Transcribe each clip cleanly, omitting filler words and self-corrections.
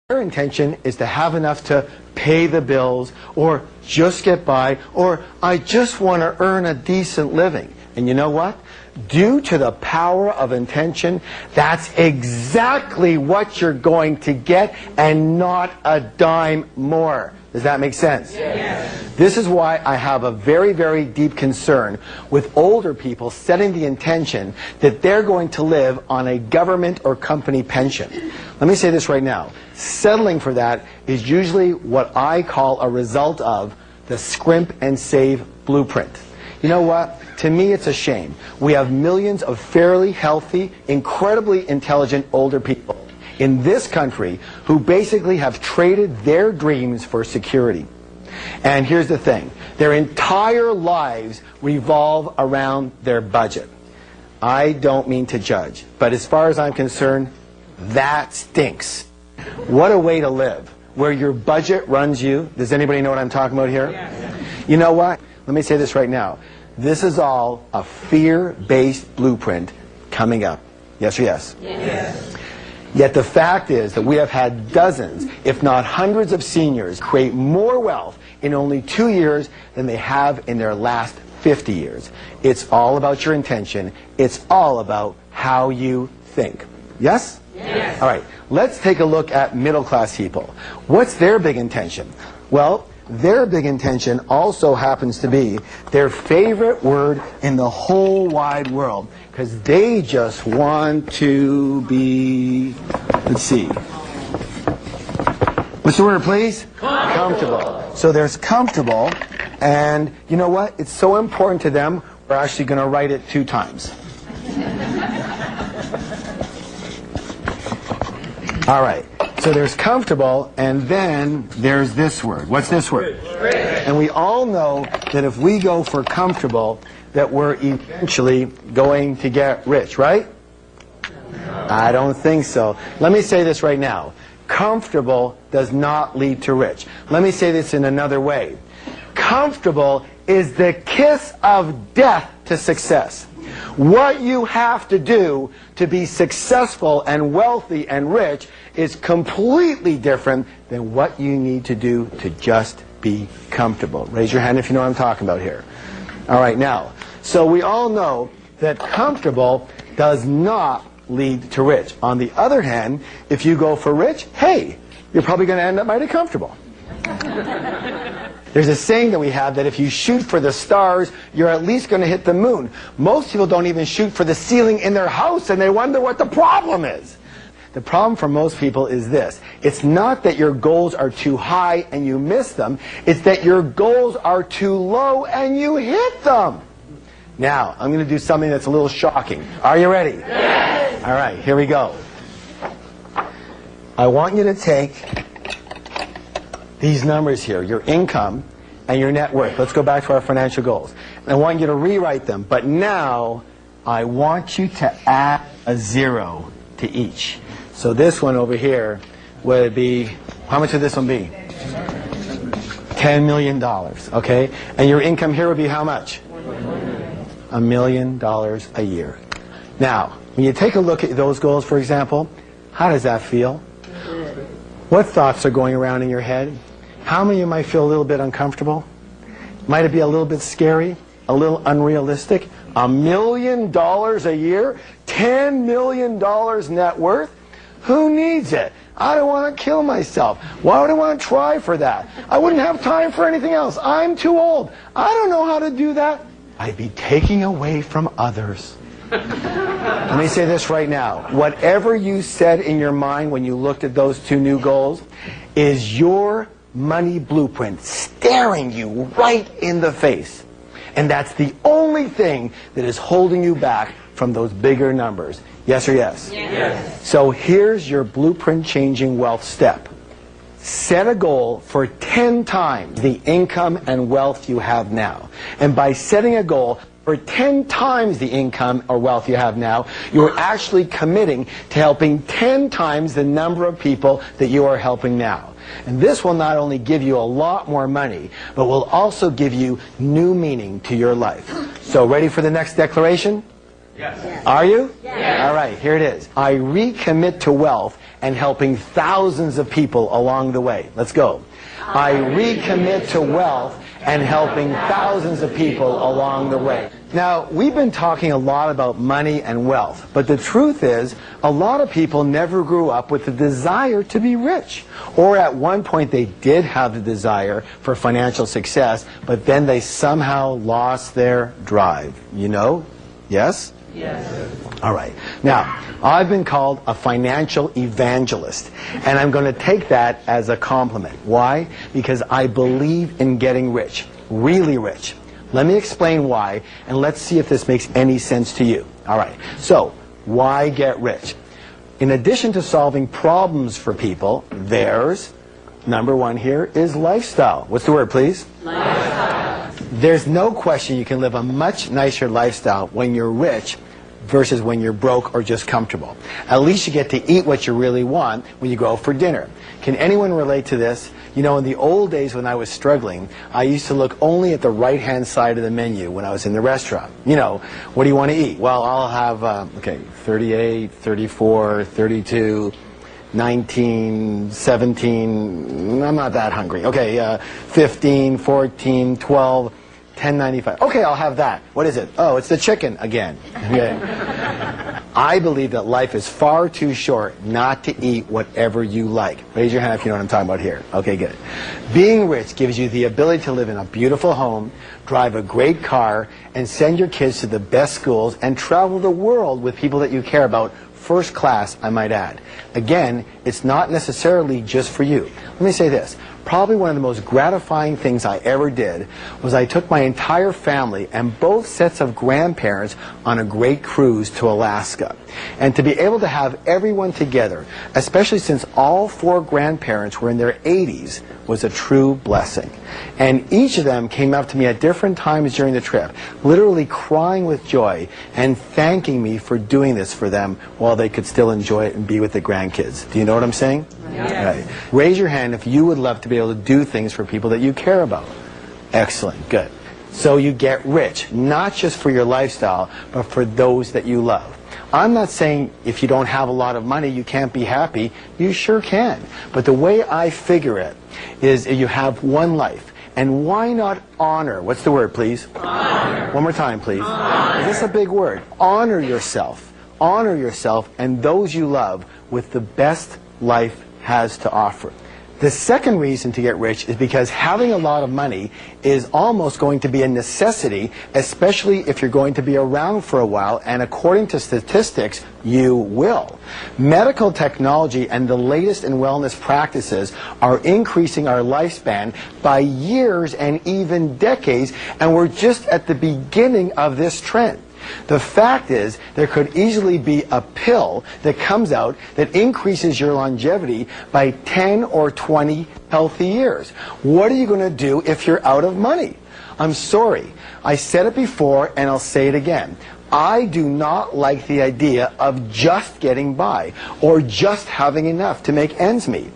Their intention is to have enough to pay the bills, or just get by, or I just want to earn a decent living. And you know what? Due to the power of intention, that's exactly what you're going to get, and not a dime more. Does that make sense? Yes. This is why I have a very, very deep concern with older people setting the intention that they're going to live on a government or company pension. Let me say this right now. Settling for that is usually what I call a result of the scrimp and save blueprint. You know what? To me, it's a shame. We have millions of fairly healthy, incredibly intelligent older people in this country who basically have traded their dreams for security. And here's the thing. Their entire lives revolve around their budget. I don't mean to judge, but as far as I'm concerned, that stinks. What a way to live, where your budget runs you. Does anybody know what I'm talking about here? Yes. You know what? Let me say this right now. This is all a fear-based blueprint coming up. Yes or yes? Yes. Yet the fact is that we have had dozens, if not hundreds of seniors create more wealth in only 2 years than they have in their last 50 years. It's all about your intention. It's all about how you think. Yes? Yes. All right, let's take a look at middle-class people. What's their big intention? Well, their big intention also happens to be their favorite word in the whole wide world, because they just want to be, let's see. What's the word, please? Comfortable. So there's comfortable, and you know what? It's so important to them, we're actually going to write it 2 times. All right. So there's comfortable, and then there's this word. What's this word? Rich. And we all know that if we go for comfortable, that we're eventually going to get rich, right? No. I don't think so. Let me say this right now. Comfortable does not lead to rich. Let me say this in another way. Comfortable is the kiss of death to success. What you have to do to be successful and wealthy and rich is completely different than what you need to do to just be comfortable. Raise your hand if you know what I'm talking about here. All right, now, so we all know that comfortable does not lead to rich. On the other hand, if you go for rich, hey, you're probably going to end up mighty comfortable. There's a saying that we have that if you shoot for the stars, you're at least going to hit the moon. Most people don't even shoot for the ceiling in their house, and they wonder what the problem is. The problem for most people is this. It's not that your goals are too high and you miss them. It's that your goals are too low and you hit them. Now, I'm going to do something that's a little shocking. Are you ready? Yes. All right, here we go. I want you to take these numbers here, your income and your net worth. Let's go back to our financial goals. And I want you to rewrite them, but now I want you to add a 0 to each. So this one over here would be, how much would this one be? $10 million, okay? And your income here would be how much? $1 million a year. Now, when you take a look at those goals, for example, how does that feel? What thoughts are going around in your head? How many of you might feel a little bit uncomfortable? Might it be a little bit scary? A little unrealistic? $1 million a year? $10 million net worth? Who needs it? I don't want to kill myself. Why would I want to try for that? I wouldn't have time for anything else. I'm too old. I don't know how to do that. I'd be taking away from others. Let me say this right now. Whatever you said in your mind when you looked at those 2 new goals is your money blueprint staring you right in the face. And that's the only thing that is holding you back from those bigger numbers. Yes or yes? Yes. So here's your blueprint changing wealth step. Set a goal for 10 times the income and wealth you have now. And by setting a goal for 10 times the income or wealth you have now, you're actually committing to helping 10 times the number of people that you are helping now. And this will not only give you a lot more money, but will also give you new meaning to your life. So ready for the next declaration? Yes. Are you? Yes. All right, here it is. I recommit to wealth and helping thousands of people along the way. Let's go. I recommit to wealth and helping thousands of people along the way. Now, we've been talking a lot about money and wealth, but the truth is, a lot of people never grew up with the desire to be rich. Or at one point they did have the desire for financial success, but then they somehow lost their drive. You know? Yes? Yes. All right. Now, I've been called a financial evangelist, and I'm going to take that as a compliment. Why? Because I believe in getting rich, really rich. Let me explain why, and let's see if this makes any sense to you. All right. So, why get rich? In addition to solving problems for people, there's, number one here, is lifestyle. What's the word, please? Lifestyle. There's no question you can live a much nicer lifestyle when you're rich versus when you're broke or just comfortable. At least you get to eat what you really want when you go out for dinner. Can anyone relate to this? You know, in the old days when I was struggling, I used to look only at the right-hand side of the menu when I was in the restaurant. You know, what do you want to eat? Well, I'll have, 38, 34, 32, 19, 17, I'm not that hungry. Okay, 15, 14, 12, 10.95. Okay, I'll have that. What is it? Oh, it's the chicken again. Okay. I believe that life is far too short not to eat whatever you like. Raise your hand if you know what I'm talking about here. Okay, good. Being rich gives you the ability to live in a beautiful home, drive a great car, and send your kids to the best schools and travel the world with people that you care about. First class, I might add. Again, it's not necessarily just for you. Let me say this. Probably one of the most gratifying things I ever did was I took my entire family and both sets of grandparents on a great cruise to Alaska. And to be able to have everyone together, especially since all four grandparents were in their 80s, was a true blessing. And each of them came up to me at different times during the trip, literally crying with joy and thanking me for doing this for them while they could still enjoy it and be with the grandkids. Do you know what I'm saying? Yes. Right. Raise your hand if you would love to be able to do things for people that you care about. Excellent. Good. So you get rich, not just for your lifestyle, but for those that you love. I'm not saying if you don't have a lot of money, you can't be happy. You sure can. But the way I figure it is you have one life. And why not honor? What's the word, please? Honor. One more time, please. Honor. This is a big word. Honor yourself. Honor yourself and those you love with the best life has to offer. The second reason to get rich is because having a lot of money is almost going to be a necessity, especially if you're going to be around for a while, and according to statistics, you will. Medical technology and the latest in wellness practices are increasing our lifespan by years and even decades, and we're just at the beginning of this trend. The fact is, there could easily be a pill that comes out that increases your longevity by 10 or 20 healthy years. What are you going to do if you're out of money? I'm sorry. I said it before and I'll say it again. I do not like the idea of just getting by or just having enough to make ends meet.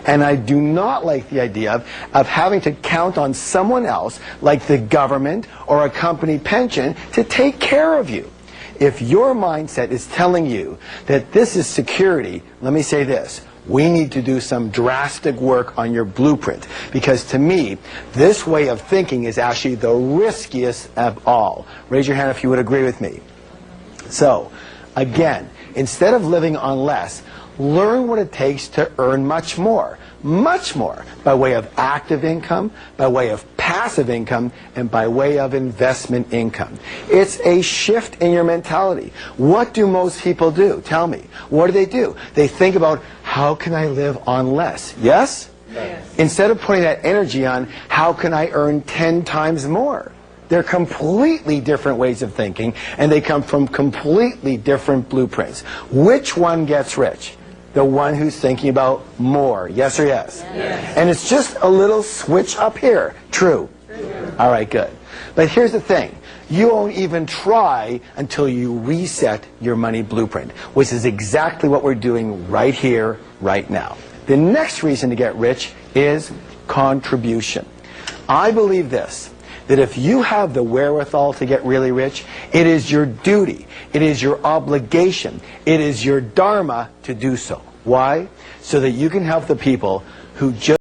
And I do not like the idea of having to count on someone else, like the government or a company pension, to take care of you. If your mindset is telling you that this is security, let me say this. We need to do some drastic work on your blueprint, because to me, this way of thinking is actually the riskiest of all. Raise your hand if you would agree with me. So, again, instead of living on less, learn what it takes to earn much more, by way of active income, by way of passive income, and by way of investment income. It's a shift in your mentality. What do most people do? Tell me. What do? They think about, how can I live on less? Yes? Yes. Instead of putting that energy on, how can I earn 10 times more? They're completely different ways of thinking, and they come from completely different blueprints. Which one gets rich? The one who's thinking about more. Yes or yes? Yes. And it's just a little switch up here. True? True. All right, good. But here's the thing. You won't even try until you reset your money blueprint, which is exactly what we're doing right here, right now. The next reason to get rich is contribution. I believe this, that if you have the wherewithal to get really rich, it is your duty, it is your obligation, it is your dharma to do so. Why? So that you can help the people who just